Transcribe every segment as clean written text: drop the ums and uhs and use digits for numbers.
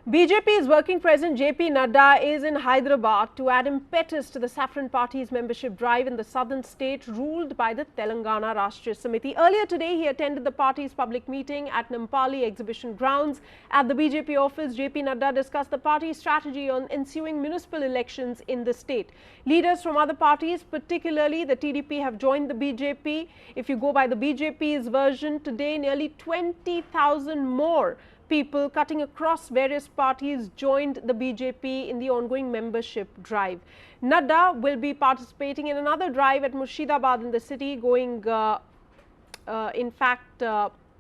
BJP's working president JP Nadda is in Hyderabad to add impetus to the Saffron Party's membership drive in the southern state ruled by the Telangana Rashtriya Samiti. Earlier today, he attended the party's public meeting at Namami exhibition grounds. At the BJP office, JP Nadda discussed the party's strategy on ensuing municipal elections in the state. Leaders from other parties, particularly the TDP, have joined the BJP. If you go by the BJP's version, today nearly 20,000 more people cutting across various parties joined the BJP in the ongoing membership drive. Nadda will be participating in another drive at Murshidabad in the city, going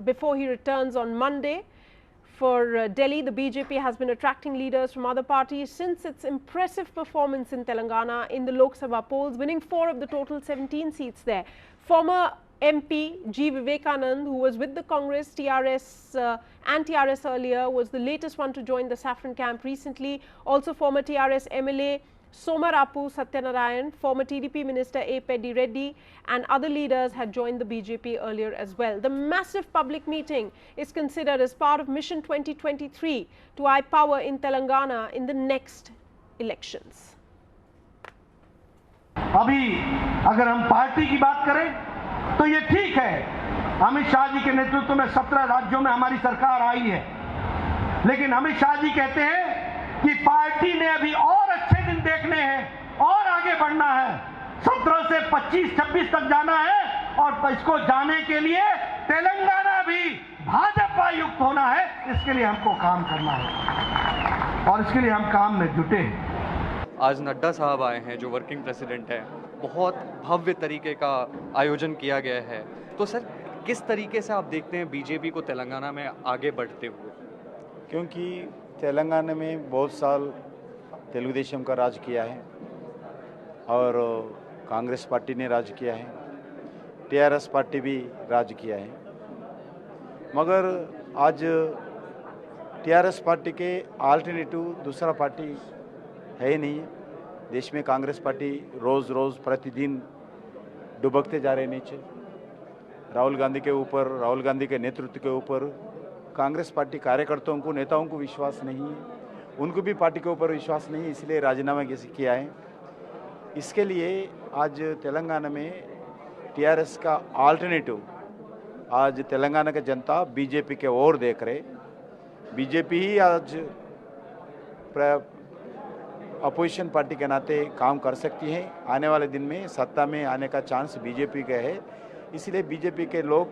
before he returns on Monday. For Delhi, the BJP has been attracting leaders from other parties since its impressive performance in Telangana in the Lok Sabha polls, winning 4 of the total 17 seats there. Former MP G. Vivekanand, who was with the Congress, TRS and TRS earlier, was the latest one to join the Saffron camp recently. Also former TRS MLA Somarapu Satyanarayan, former TDP Minister A. Peddi Reddy and other leaders had joined the BJP earlier as well. The massive public meeting is considered as part of Mission 2023 to eye power in Telangana in the next elections. अभी अगर हम party की बात करें तो ये ठीक है, अमित शाह जी के नेतृत्व में 17 राज्यों में हमारी सरकार आई है, लेकिन अमित शाह जी कहते हैं कि पार्टी ने अभी और अच्छे दिन देखने हैं और आगे बढ़ना है, 17 से 25-26 तक जाना है और इसको जाने के लिए तेलंगाना भी भाजपा युक्त होना है। इसके लिए हमको काम करना है और इसके लिए हम काम में जुटे हैं। आज नड्डा साहब आए हैं जो वर्किंग प्रेसिडेंट है, बहुत भव्य तरीके का आयोजन किया गया है। तो सर, किस तरीके से आप देखते हैं बीजेपी को तेलंगाना में आगे बढ़ते हुए? क्योंकि तेलंगाना में बहुत साल तेलुगु देशम का राज किया है और कांग्रेस पार्टी ने राज किया है, टीआरएस पार्टी भी राज किया है, मगर आज टीआरएस पार्टी के अल्टरनेटिव दूसरा पार्टी है ही नहीं है। देश में कांग्रेस पार्टी रोज़ रोज़ प्रतिदिन डुबकते जा रहे नीचे। राहुल गांधी के नेतृत्व के ऊपर कांग्रेस पार्टी कार्यकर्ताओं को, नेताओं को विश्वास नहीं है, उनको भी पार्टी के ऊपर विश्वास नहीं है, इसलिए राजीनामा किया है। इसके लिए आज तेलंगाना में टीआरएस का अल्टरनेटिव, आज तेलंगाना की जनता बीजेपी के ओर देख रहे। बीजेपी ही आज अपोजिशन पार्टी के नाते काम कर सकती है। आने वाले दिन में सत्ता में आने का चांस बीजेपी का है, इसलिए बीजेपी के लोग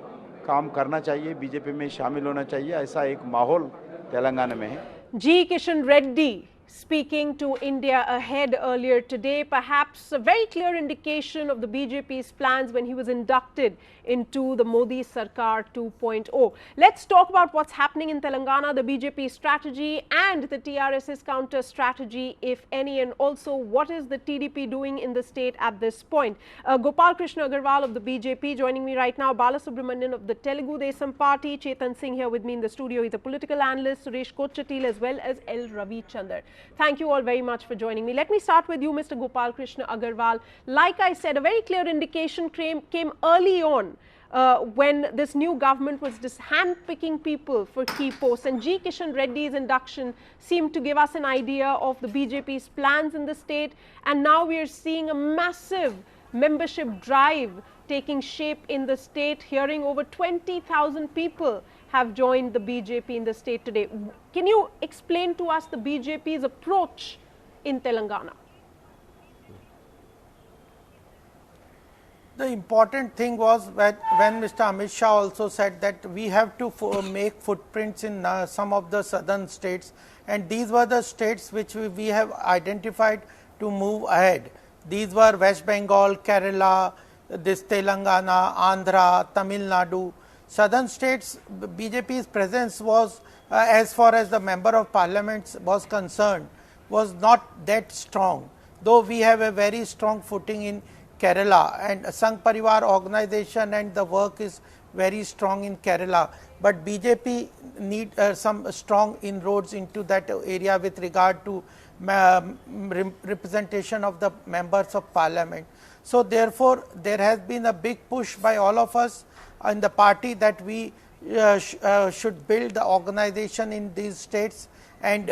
काम करना चाहिए, बीजेपी में शामिल होना चाहिए, ऐसा एक माहौल तेलंगाना में है। G. Kishan Reddy speaking to India Ahead earlier today, perhaps a very clear indication of the BJP's plans when he was inducted into the Modi Sarkar 2.0. Let's talk about what's happening in Telangana, the BJP strategy and the TRS's counter strategy, if any, and also what is the TDP doing in the state at this point. Gopal Krishna Agarwal of the BJP joining me right now, Bala Subramanian of the Telugu Desam Party, Chetan Singh here with me in the studio, he's a political analyst, Suresh Kochatil as well as L. Ravi Chandar. Thank you all very much for joining me. Let me start with you, Mr. Gopal Krishna Agarwal. Like I said, a very clear indication came early on when this new government was just hand-picking people for key posts, and G. Kishan Reddy's induction seemed to give us an idea of the BJP's plans in the state, and now we are seeing a massive membership drive taking shape in the state. Hearing over 20,000 people have joined the BJP in the state today. Can you explain to us the BJP's approach in Telangana? The important thing was that when Mr. Amit Shah also said that we have to make footprints in some of the southern states, and these were the states which we have identified to move ahead. These were West Bengal, Kerala, this Telangana, Andhra, Tamil Nadu. Southern states, BJP's presence was, as far as the member of parliament was concerned, was not that strong, though we have a very strong footing in Kerala, and Sangh Parivar organization and the work is very strong in Kerala, but BJP need some strong inroads into that area with regard to representation of the members of parliament. So therefore, there has been a big push by all of us in the party that we should build the organization in these states and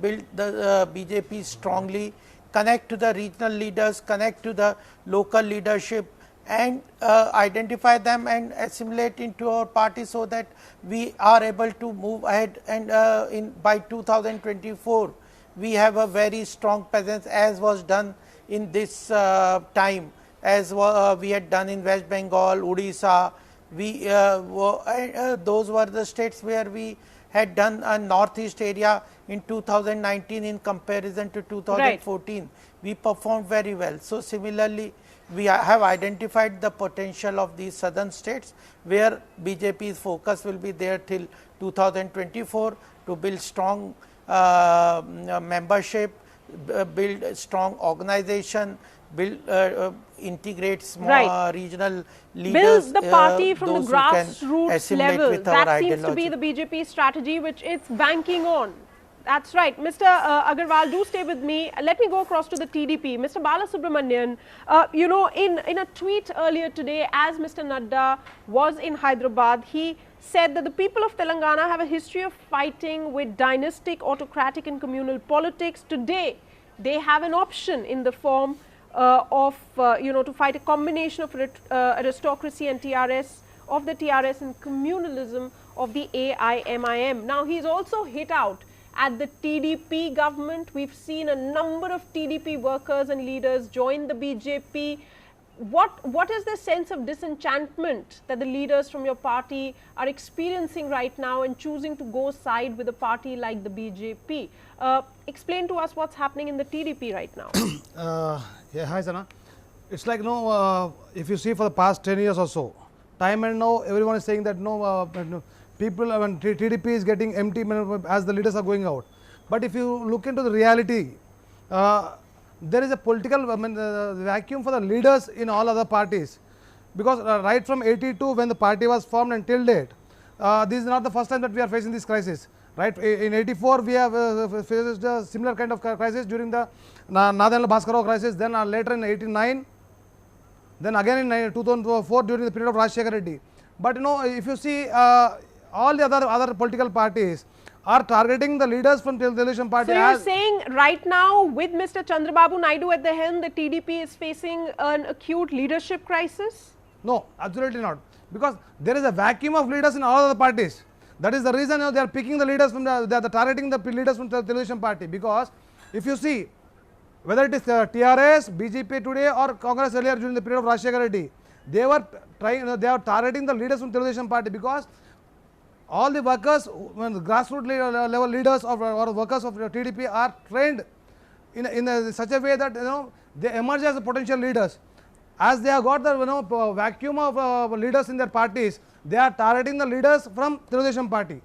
build the BJP strongly, connect to the regional leaders, connect to the local leadership, and identify them and assimilate into our party, so that we are able to move ahead, and by 2024 we have a very strong presence, as was done in this time, as we had done in West Bengal, Odisha. Those were the states where we had done a northeast area in 2019 in comparison to 2014. Right. We performed very well. So, similarly, we have identified the potential of these southern states, where BJP's focus will be there till 2024 to build strong membership, build strong organization, build integrate small regional leaders, build the party from the grassroots level. That seems to be the BJP strategy, which it's banking on. That's right. Mr. Agarwal, do stay with me. Let me go across to the TDP. Mr. Balasubramanian, you know, in a tweet earlier today, as Mr. Nadda was in Hyderabad, he said that the people of Telangana have a history of fighting with dynastic, autocratic and communal politics. Today, they have an option in the form of, you know, to fight a combination of aristocracy and TRS, of the TRS and communalism of the AIMIM. Now, he's also hit out at the TDP government. We've seen a number of TDP workers and leaders join the BJP. What is the sense of disenchantment that the leaders from your party are experiencing right now and choosing to go side with a party like the BJP? Explain to us what's happening in the TDP right now. Yeah, hi Sana. It's like, if you see for the past 10 years or so, time and now everyone is saying that people, TDP is getting empty as the leaders are going out. But if you look into the reality, there is a political vacuum for the leaders in all other parties. Because right from 82, when the party was formed until date, this is not the first time that we are facing this crisis. Right, in 84 we have faced a similar kind of crisis during the Nadella Bhaskara crisis, then later in 89, then again in 2004 during the period of Rajshekar Reddy. But if you see, all the other political parties are targeting the leaders from Telangana party. So you're saying right now, with Mr. Chandrababu Naidu at the helm, the TDP is facing an acute leadership crisis? No, absolutely not, because there is a vacuum of leaders in all other parties. That is the reason they are picking the leaders from they are targeting the leaders from the Telangana party. Because if you see, whether it is TRS, BJP today or Congress earlier during the period of Rajshekar Reddy, they were they are targeting the leaders from Telangana party, because all the workers, grassroots level leaders or workers of TDP are trained in such a way that they emerge as potential leaders. As they have got the vacuum of leaders in their parties, they are targeting the leaders from Telangana party.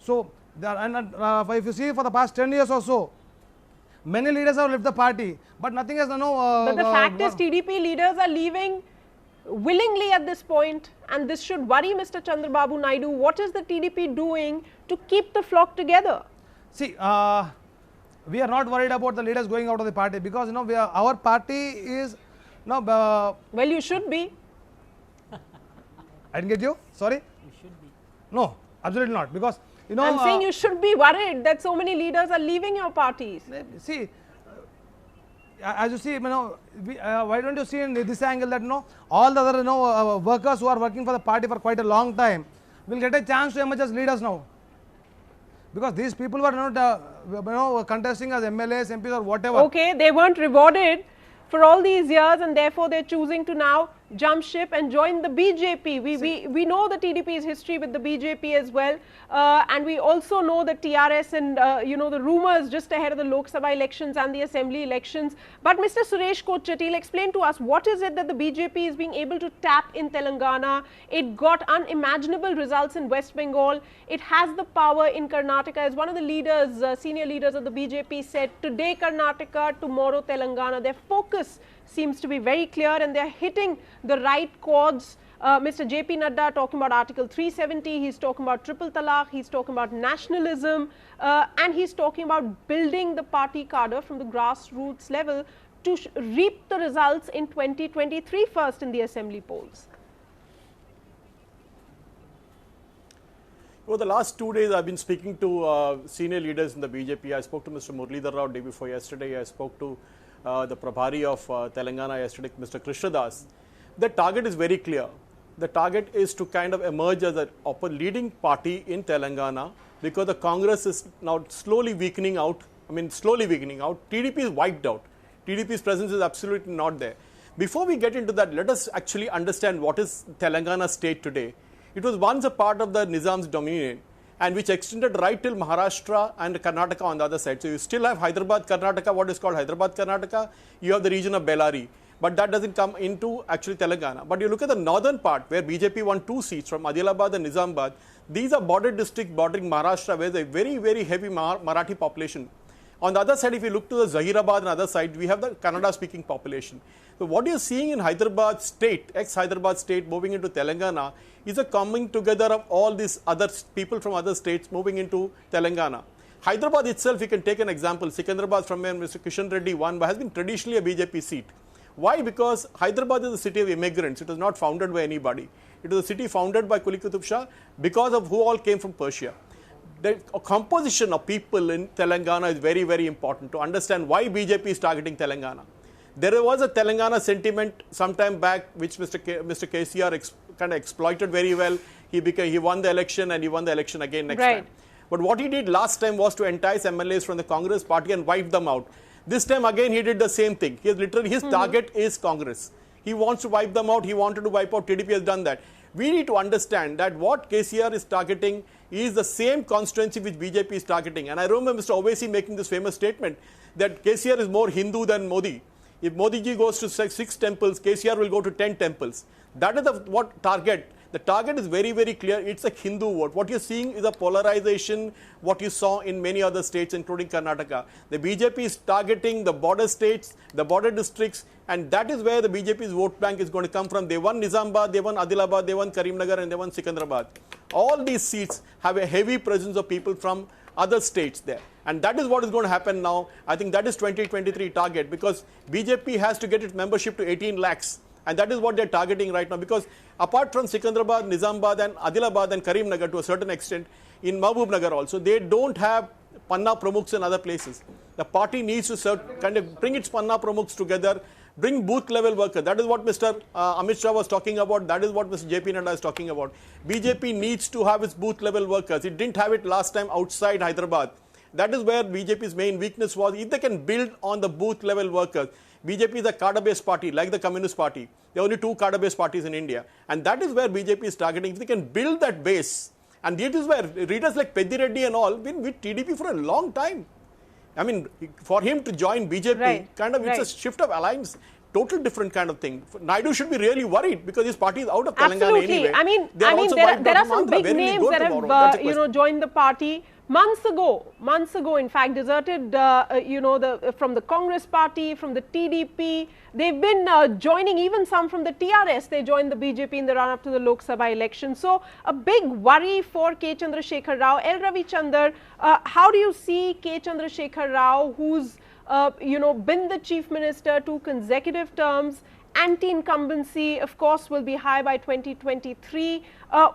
So, if you see for the past 10 years or so, many leaders have left the party, but nothing has but the fact is, TDP leaders are leaving willingly at this point, and this should worry Mr. Chandrababu Naidu. What is the TDP doing to keep the flock together? See, we are not worried about the leaders going out of the party, because our party is well, you should be. I didn't get you. Sorry. You should be. No, absolutely not, because I'm saying you should be worried that so many leaders are leaving your parties. See, as you see, why don't you see in this angle that all the other workers who are working for the party for quite a long time will get a chance to emerge as leaders now, because these people were not contesting as MLAs, MPs or whatever. Okay, they weren't rewarded for all these years, and therefore they're choosing to now jump ship and join the BJP. We know the TDP's history with the BJP as well, and we also know the TRS and the rumors just ahead of the Lok Sabha elections and the assembly elections. But Mr. Suresh Kochatil, explain to us, what is it that the BJP is being able to tap in Telangana? It got unimaginable results in West Bengal. It has the power in Karnataka. As one of the leaders, senior leaders of the BJP said, today Karnataka, tomorrow Telangana. Their focus seems to be very clear, and they are hitting the right chords. Mr. JP Nadda talking about Article 370, he's talking about triple talaq, he's talking about nationalism, and he's talking about building the party cadre from the grassroots level to reap the results in 2023 first in the assembly polls. Over the last 2 days, I've been speaking to senior leaders in the BJP. I spoke to Mr. Muralidhar Rao day before yesterday. I spoke to the Prabhari of Telangana yesterday, Mr. Krishna Das. The target is very clear. The target is to kind of emerge as a leading party in Telangana, because the Congress is now slowly weakening out. TDP is wiped out. TDP's presence is absolutely not there. Before we get into that, let us actually understand what is Telangana state today. It was once a part of the Nizam's dominion, and which extended right till Maharashtra and Karnataka on the other side. So you still have Hyderabad, Karnataka, what is called Hyderabad, Karnataka. You have the region of Bellary, but that doesn't come into actually Telangana. But you look at the northern part, where BJP won 2 seats from Adilabad and Nizamabad. These are border districts bordering Maharashtra, where there is a very, very heavy Marathi population. On the other side, if you look to the Zahirabad and other side, we have the Kannada-speaking population. So what you're seeing in Hyderabad state, ex-Hyderabad state, moving into Telangana, is a coming together of all these other people from other states moving into Telangana. Hyderabad itself, you can take an example. Secunderabad, from where Mr. Kishan Reddy won, has been traditionally a BJP seat. Why? Because Hyderabad is a city of immigrants. It was not founded by anybody. It was a city founded by Quli Qutub Shah, because of who all came from Persia. The composition of people in Telangana is very, very important to understand why BJP is targeting Telangana. There was a Telangana sentiment sometime back, which Mr. KCR kind of exploited very well. He won the election, and he won the election again next time. But what he did last time was to entice MLAs from the Congress party and wipe them out. This time again he did the same thing. He has literally, his target is Congress. He wants to wipe them out. He wanted to wipe out. TDP has done that. We need to understand that what KCR is targeting is the same constituency which BJP is targeting. And I remember Mr. Owaisi making this famous statement that KCR is more Hindu than Modi. If Modi ji goes to 6 temples, KCR will go to 10 temples. That is what target. The target is very, very clear. It's a Hindu vote. What you're seeing is a polarization, what you saw in many other states, including Karnataka. The BJP is targeting the border states, the border districts, and that is where the BJP's vote bank is going to come from. They won Nizamabad, they won Adilabad, they won Karimnagar, and they won Secunderabad. All these seats have a heavy presence of people from other states there. And that is what is going to happen now. I think that is 2023 target, because BJP has to get its membership to 18 lakhs. And that is what they're targeting right now, because apart from Secunderabad, Nizamabad and Adilabad and Karimnagar to a certain extent, in Mahbubnagar also, they don't have Panna Pramukhs in other places. The party needs to kind of bring its Panna Pramukhs together, bring booth level workers. That is what Mr. Amit Shah was talking about. That is what Mr. JP Nadda is talking about. BJP needs to have its booth level workers. It didn't have it last time outside Hyderabad. That is where BJP's main weakness was. If they can build on the booth level workers, BJP is a cadre-based party like the Communist Party. There are only 2 cadre-based parties in India. And that is where BJP is targeting. If they can build that base, and it is where readers like Peddi Reddy and all been with TDP for a long time. I mean, for him to join BJP, it's a shift of alliance. Total different kind of thing. Naidu should be really worried, because his party is out of Telangana anyway. I mean, there are some big names that have joined the party months ago, in fact, deserted from the Congress party, from the TDP. They've been joining, even some from the TRS. They joined the BJP in the run up to the Lok Sabha election. So a big worry for K. Chandrasekhar Rao. L. Ravichandar, how do you see K. Chandrasekhar Rao, who's been the chief minister 2 consecutive terms? Anti-incumbency, of course, will be high by 2023.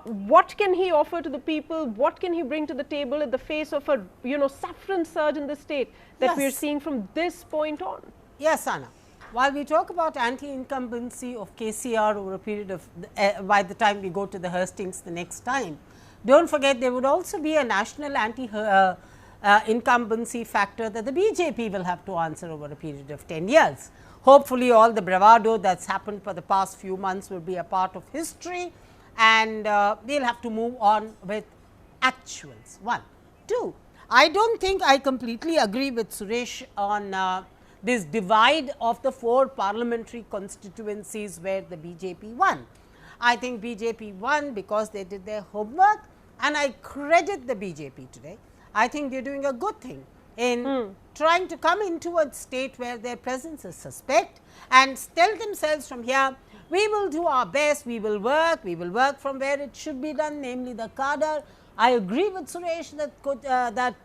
What can he offer to the people? What can he bring to the table in the face of a saffron surge in the state that we are seeing from this point on? Yes, Anna. While we talk about anti-incumbency of KCR over a period of, by the time we go to the hustings the next time, don't forget there would also be a national incumbency factor that the BJP will have to answer over a period of 10 years. Hopefully, all the bravado that's happened for the past few months will be a part of history, and they'll have to move on with actuals. 1. 2, I don't think I completely agree with Suresh on this divide of the 4 parliamentary constituencies where the BJP won. I think BJP won because they did their homework, and I credit the BJP today. I think they're doing a good thing in trying to come into a state where their presence is suspect and tell themselves from here, we will do our best, we will work from where it should be done, namely the cadre. I agree with Suresh that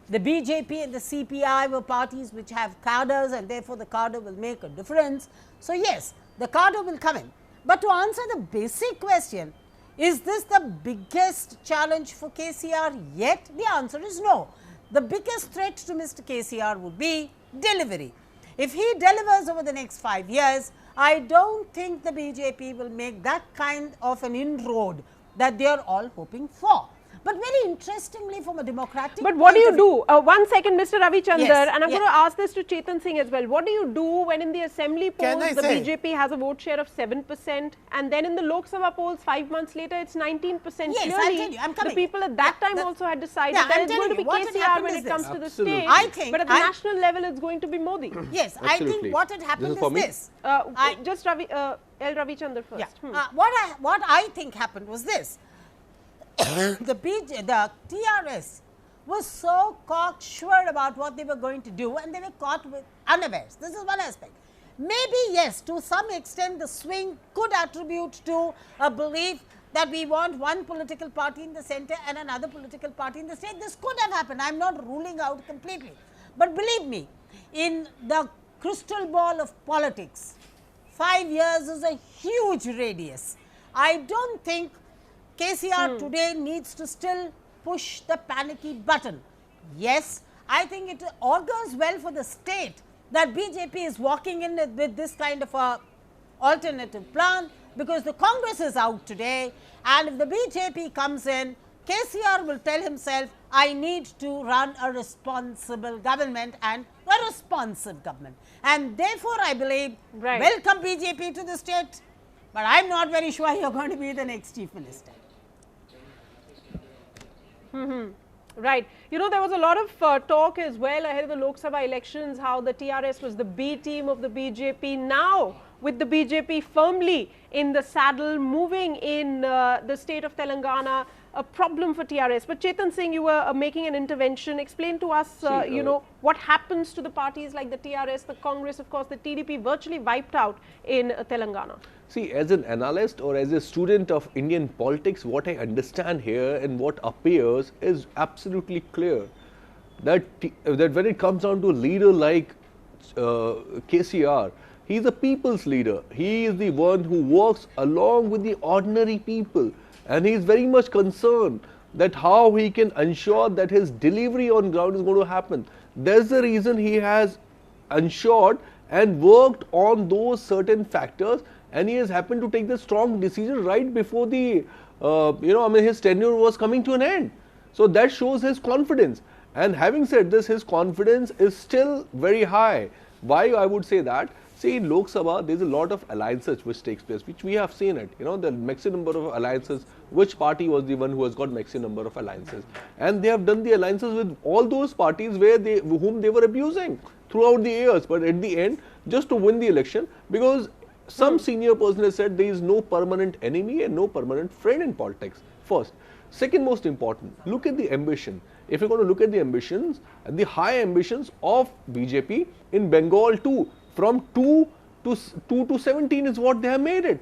the BJP and the CPI were parties which have cadres, and therefore the cadre will make a difference. So yes, the cadre will come in. But to answer the basic question, Is this the biggest challenge for KCR yet? The answer is no. The biggest threat to Mr. KCR would be delivery. If he delivers over the next 5 years, I don't think the BJP will make that kind of an inroad that they are all hoping for. But very interestingly, from a democratic But what do you do? 1 second, Mr. Ravi Chandar, Yes, and I'm going to ask this to Chetan Singh as well. What do you do when in the assembly polls the BJP has a vote share of 7% and then in the Lok Sabha polls 5 months later it's 19%? Yes, Clearly, I'll tell you, I'm coming. the people at that time also had decided that it's going to be KCR when it comes to the state, but at the national level it's going to be Modi. Yes, I think what had happened is this. Just L. Ravi Chandar first. Yeah. What I think happened was this. The TRS was so cocksure about what they were going to do and they were caught with unawares. This is one aspect. Maybe yes, to some extent the swing could attribute to a belief that we want one political party in the center and another political party in the state. This could have happened. I am not ruling out completely. But believe me, in the crystal ball of politics, 5 years is a huge radius. I don't think KCR today needs to still push the panicky button. Yes, I think it augurs well for the state that BJP is walking in with this kind of a alternative plan, because the Congress is out today, and if the BJP comes in, KCR will tell himself, I need to run a responsible government and a responsive government. And therefore, I believe, welcome BJP to the state, but I am not very sure you are going to be the next chief minister. Right. You know, there was a lot of talk as well ahead of the Lok Sabha elections, how the TRS was the B team of the BJP. Now, with the BJP firmly in the saddle, moving in the state of Telangana, a problem for TRS. But Chetan Singh, you were making an intervention. Explain to us, you know, what happens to the parties like the TRS, the Congress, of course, the TDP virtually wiped out in Telangana. See, as an analyst or as a student of Indian politics, what I understand here and what appears is absolutely clear that when it comes down to a leader like KCR, he is a people's leader. He is the one who works along with the ordinary people, and he is very much concerned that how he can ensure that his delivery on ground is going to happen. That's the reason he has ensured and worked on those certain factors, and he has happened to take the strong decision right before the, his tenure was coming to an end. So that shows his confidence. And having said this, his confidence is still very high. Why I would say that? See, in Lok Sabha, there is a lot of alliances which takes place, which we have seen it. You know, the maximum number of alliances, which party was the one who has got maximum number of alliances. And they have done the alliances with all those parties whom they were abusing throughout the years. But at the end, just to win the election, because some senior person has said there is no permanent enemy and no permanent friend in politics. First. Second most important, look at the ambition. If you're going to look at the ambitions, the high ambitions of BJP in Bengal too, from 2 to 17 is what they have made it.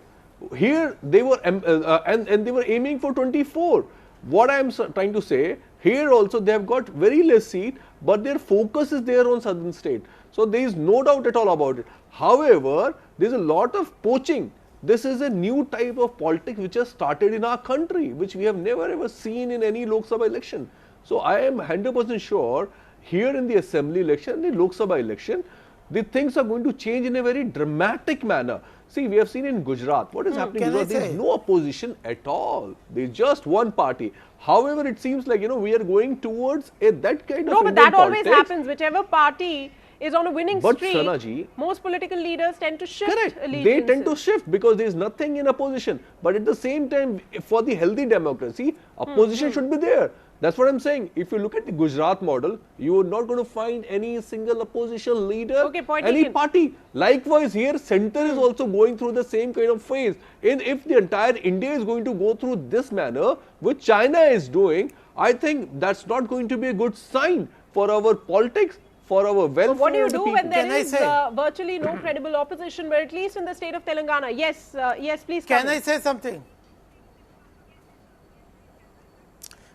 Here they were, and they were aiming for 24. What I am trying to say, here also they have got very less seat, but their focus is there on southern state. So there is no doubt at all about it. However, there is a lot of poaching. This is a new type of politics which has started in our country, which we have never ever seen in any Lok Sabha election. So I am 100% sure here in the assembly election, the Lok Sabha election, the things are going to change in a very dramatic manner. See, we have seen in Gujarat, what is happening in Gujarat, there is no opposition at all. There is just one party. However, it seems like, we are going towards that kind of No, but Indian that always politics. happens. Whichever party is on a winning streak, Sanaji, most political leaders tend to shift allegiances. They tend to shift because there is nothing in opposition. But at the same time, for the healthy democracy, opposition should be there. That's what I'm saying. If you look at the Gujarat model, you are not going to find any single opposition leader, any party. Likewise, here center is also going through the same kind of phase. And if the entire India is going to go through this manner, which China is doing, I think that's not going to be a good sign for our politics, for our welfare. So what do you do when there is virtually no credible opposition, but at least in the state of Telangana? Yes, yes, please. Can I say something?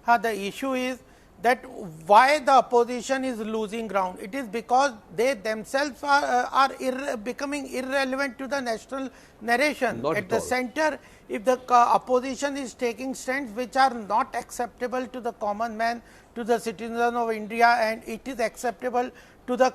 The issue is that why the opposition is losing ground. It is because they themselves are becoming irrelevant to the national narration. Not at at the all. center, if the opposition is taking stands which are not acceptable to the common man, to the citizen of India, and it is acceptable to the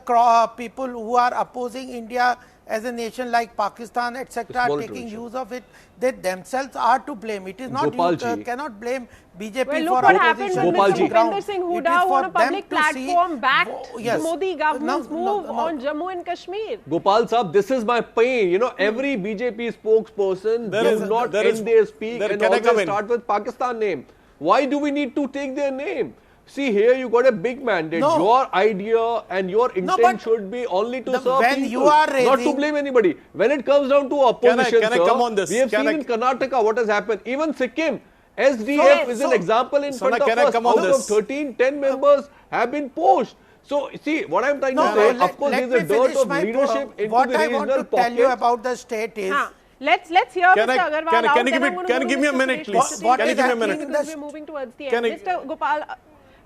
people who are opposing India as a nation like Pakistan, etc., Small taking intervention. use of it, they themselves are to blame. It is not, you Gopalji. cannot blame BJP Well, for look what happened opposition. when Mr. Gopalji. Bhupender Singh It is Hooda for on a them public to see- platform backed Yes. the Modi government's No, move no. on Jammu and Kashmir. Gopal Saab, this is my pain. You know, every BJP spokesperson There does is- not there is- end their speak there- and can I come always in? start with Pakistan name. Why do we need to take their name? See, here you got a big mandate. No. Your idea and your intent but should be only to the- serve when people, you are not to raising- blame anybody. When it comes down to opposition, can I sir, come on this? we have Can seen I- in Karnataka what has happened. Even Sikkim, SDF is an example in Sana, front of can I us. come on Out of this? 13, 10 members have been poached. So, see, what I'm trying to No, say, let- of course, let there's a me dearth finish of my leadership into what the I want regional to tell you pockets. about the state is Let's hear Can Mr. I- Agarwal can I- out, can you give then me- I'm going can to you go give to me a Mr. minute, Suresh please? Trustee. What Can you is give me a happening minute? in Because the we're moving towards the Can end. I-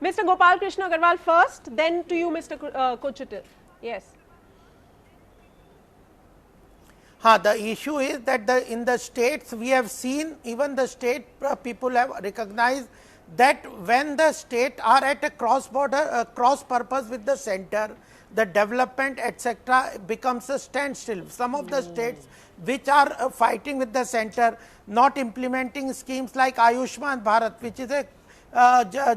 Mr. Gopal Krishna Agarwal first, then to you, Mr. Kochutil. Yes. the issue is that in the states we have seen, even the state people have recognized that when the state are at a cross border, cross purpose with the center, the development etc. becomes a standstill. Some of the states which are fighting with the center, not implementing schemes like Ayushman Bharat, which is a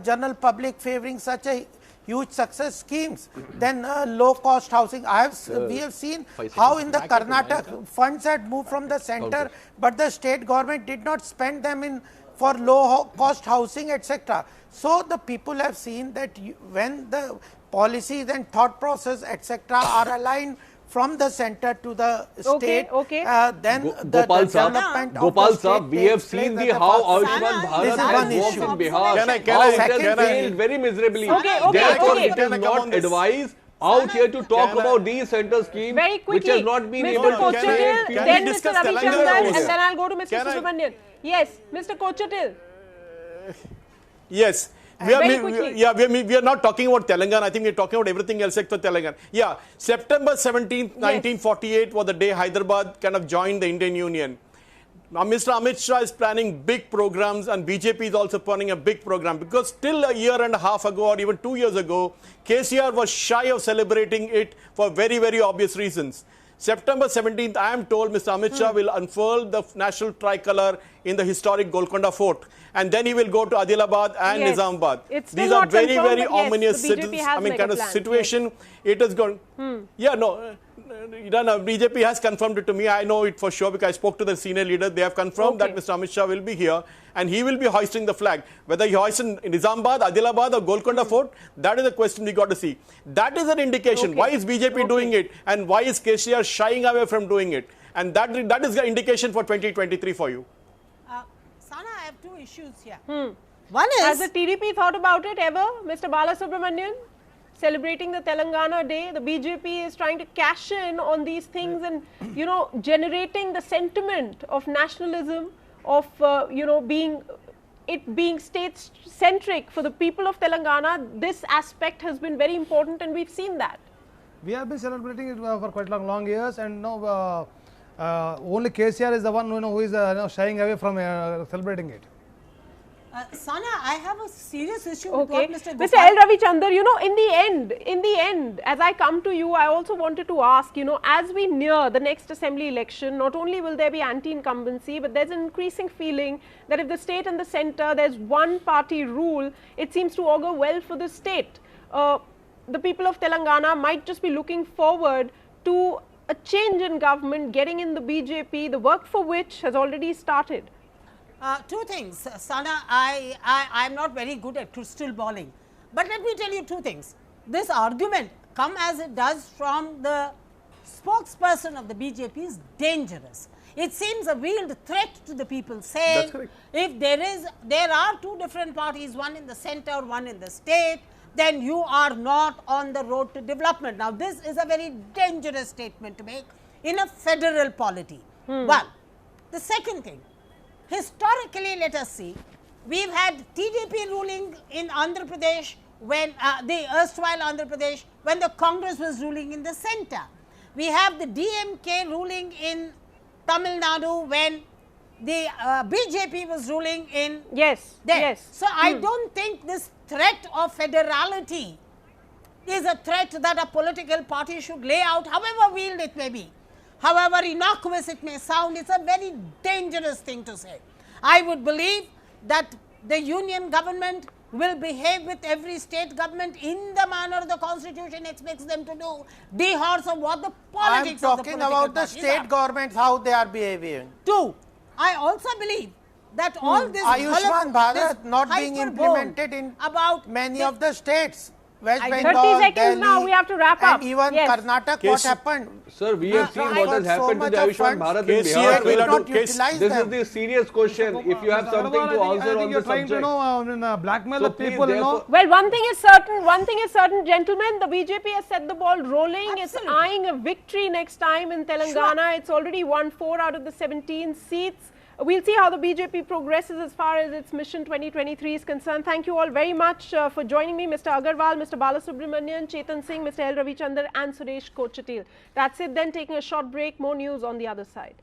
general public favoring such a huge success schemes, then low cost housing. We have seen how in the Karnataka funds had moved from the center, but the state government did not spend them in for low cost housing etc. So the people have seen that when the policies and thought process etc. are aligned from the center to the state, then the Gopal development Gopal of the Saab, state we have takes seen place the at how first. Ayushman This Bharat is has one worked issue. in Bihar. Can I- How it second has thing- failed very miserably. Okay. Therefore, Okay. it Can I is come not on this? advised out here to talk Can I- about these center schemes Very which quickly, has not been Mr. able to Kochutil, save Can then we Mr. discuss Ravi Telangana Chandran, over and then here? I'll go to Mr. Can I- Subramanian. Yes, Mr. Kochutil. Yes. Very quickly. We are not talking about Telangana. I think we are talking about everything else except Telangana. Yeah, September 17th, 1948 was the day Hyderabad kind of joined the Indian Union. Now, Mr. Amit Shah is planning big programs and BJP is also planning a big program because till a year and a half ago or even 2 years ago, KCR was shy of celebrating it for very, very obvious reasons. September 17th, I am told Mr. Amit Shah will unfurl the national tricolor in the historic Golconda Fort. And then he will go to Adilabad and Yes. Nizamabad. It's still These are not very, confirmed, very but yes, ominous the BJP has kind mega of plans, situation. It is going. Yeah, no. BJP has confirmed it to me. I know it for sure because I spoke to the senior leader. They have confirmed that Mr. Amit Shah will be here and he will be hoisting the flag. Whether he hoists in Nizamabad, Adilabad or Golconda Fort, that is the question we got to see. That is an indication. Why is BJP doing it and why is KCR shying away from doing it? And that is the indication for 2023 for you. Sana, I have two issues here. One Has is the TDP thought about it ever, Mr. Balasubramanian? Celebrating the Telangana Day, the BJP is trying to cash in on these things and, generating the sentiment of nationalism, of, being state-centric for the people of Telangana. This aspect has been very important and we've seen that. We have been celebrating it for quite long years, and only KCR is the one who is shying away from celebrating it. Sana, I have a serious issue with what Mr. Mr. L. Ravi Chandar, in the end, as I come to you, I also wanted to ask, as we near the next assembly election, not only will there be anti-incumbency, but there's an increasing feeling that if the state and the center, there's one party rule, it seems to augur well for the state. The people of Telangana might just be looking forward to a change in government, getting in the BJP, the work for which has already started. Two things, Sana, I'm not very good at crystal balling, but let me tell you two things. This argument, come as it does from the spokesperson of the BJP, is dangerous. It seems a veiled threat to the people, saying if there are two different parties, one in the center, one in the state, then you are not on the road to development. Now, this is a very dangerous statement to make in a federal polity. One. The second thing, historically, let us see, we've had TDP ruling in Andhra Pradesh when the erstwhile Andhra Pradesh, when the Congress was ruling in the center. We have the DMK ruling in Tamil Nadu when the BJP was ruling in there. Yes. So I don't think this threat of federality is a threat that a political party should lay out, however veiled it may be, however innocuous it may sound. It's a very dangerous thing to say. I would believe that the union government will behave with every state government in the manner the constitution expects them to do, dehors of what the politics I am of the talking political about the state governments, how they are behaving. Two, I also believe that all this Ayushman Bharat not being implemented in about many of the states. West 30 Bengal, seconds Delhi, now, we have to wrap up. and even Yes. Karnataka, what happened? Sir, we have seen what has happened to the Ayushman Bharat in KCR Bihar. will Did have not to case. utilize This is them. the serious question. If you have something to answer on you're the trying subject. to blackmail So the please, people, therefore- Well, one thing is certain, gentlemen, the BJP has set the ball rolling. It's eyeing a victory next time in Telangana. It's already won 4 out of the 17 seats. We'll see how the BJP progresses as far as its mission 2023 is concerned. Thank you all very much for joining me, Mr. Agarwal, Mr. Balasubramanian, Chetan Singh, Mr. L. Ravichandar and Suresh Kochatil. That's it then, taking a short break. More news on the other side.